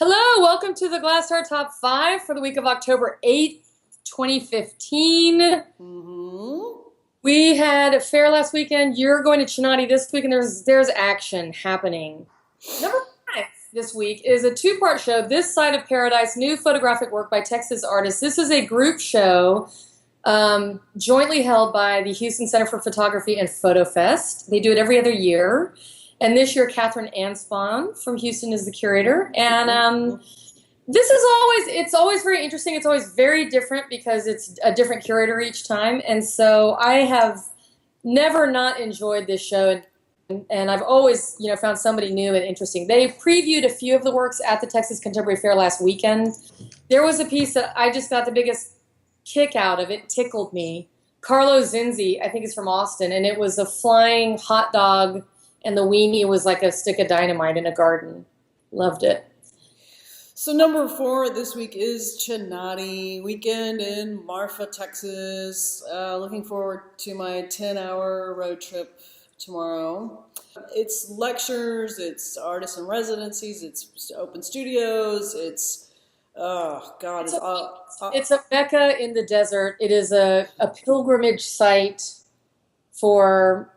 Hello, welcome to the Glasstire Top 5 for the week of October 8th, 2015. We had a fair last weekend. You're going to Chinati this week, and there's action happening. Number 5 this week is a two-part show, This Side of Paradise, new photographic work by Texas artists. This is a group show jointly held by the Houston Center for Photography and Photo Fest. They do it every other year. And this year, Catherine Anspawn from Houston is the curator. And it's always very interesting. It's always very different because it's a different curator each time. And so I have never not enjoyed this show. And I've always, found somebody new and interesting. They previewed a few of the works at the Texas Contemporary Fair last weekend. There was a piece that I just got the biggest kick out of. It tickled me. Carlo Zinzi, I think is from Austin. And it was a flying hot dog. And the weenie was like a stick of dynamite in a garden. Loved it. So number 4 this week is Chinati weekend in Marfa, Texas. Looking forward to my 10-hour road trip tomorrow. It's lectures, it's artists in residencies, it's open studios, it's it's a Mecca in the desert. It is a pilgrimage site for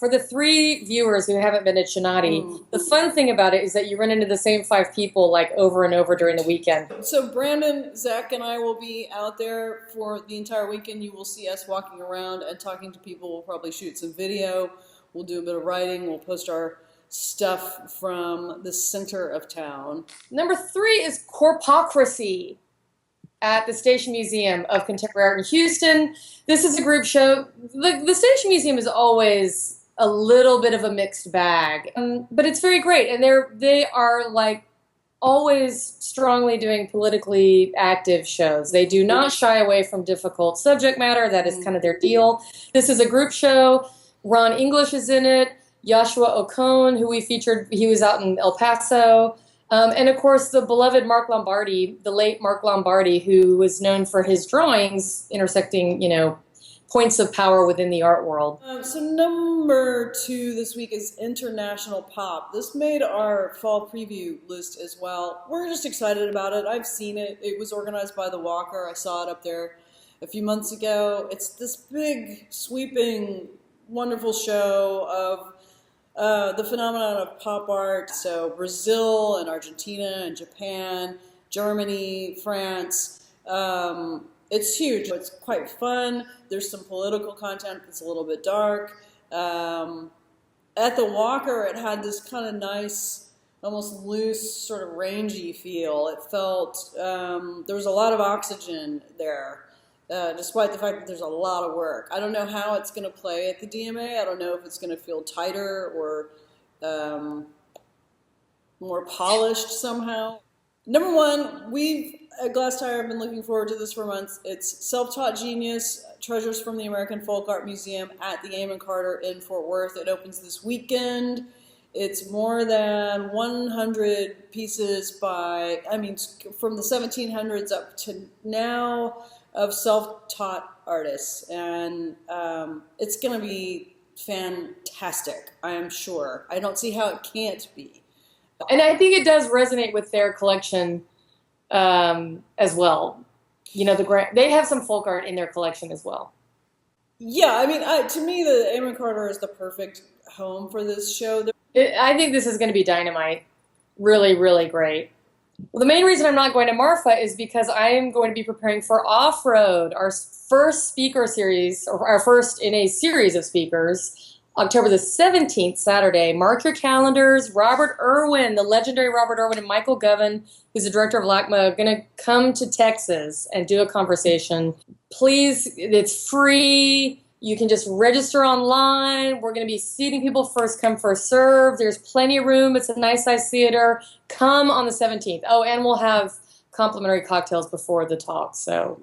the 3 viewers who haven't been to Chinati. The fun thing about it is that you run into the same 5 people like over and over during the weekend. So Brandon, Zach, and I will be out there for the entire weekend. You will see us walking around and talking to people. We'll probably shoot some video. We'll do a bit of writing. We'll post our stuff from the center of town. Number 3 is Corpocracy at the Station Museum of Contemporary Art in Houston. This is a group show. The Station Museum is always a little bit of a mixed bag, but it's very great. And they are like always strongly doing politically active shows. They do not shy away from difficult subject matter. That is kind of their deal. This is a group show. Ron English is in it. Joshua Ocone, who we featured, he was out in El Paso. And of course, the beloved Mark Lombardi, the late Mark Lombardi, who was known for his drawings intersecting, points of power within the art world. So number 2 this week is International Pop. This made our fall preview list as well. We're just excited about it. I've seen it. It was organized by The Walker. I saw it up there a few months ago. It's this big, sweeping, wonderful show of the phenomenon of pop art. So Brazil and Argentina and Japan, Germany, France. It's huge. It's quite fun. There's some political content that's a little bit dark. At the Walker, it had this kind of nice, almost loose, sort of rangy feel. It felt there was a lot of oxygen there. Despite the fact that there's a lot of work. I don't know how it's going to play at the DMA. I don't know if it's going to feel tighter or more polished somehow. Number 1, we've at Glasstire have been looking forward to this for months. It's Self-Taught Genius, Treasures from the American Folk Art Museum at the Amon Carter in Fort Worth. It opens this weekend. It's more than 100 pieces from the 1700s up to now, of self-taught artists, and it's going to be fantastic, I am sure. I don't see how it can't be. And I think it does resonate with their collection as well. They have some folk art in their collection as well. Yeah, to me, the Amon Carter is the perfect home for this show. I think this is going to be dynamite. Really, really great. Well, the main reason I'm not going to Marfa is because I am going to be preparing for Off-Road, our first speaker series, or our first in a series of speakers, October the 17th, Saturday. Mark your calendars. Robert Irwin, the legendary Robert Irwin, and Michael Govan, who's the director of LACMA, are going to come to Texas and do a conversation. Please, it's free. You can just register online. We're going to be seating people first come, first serve. There's plenty of room. It's a nice size theater. Come on the 17th. Oh, and we'll have complimentary cocktails before the talk. So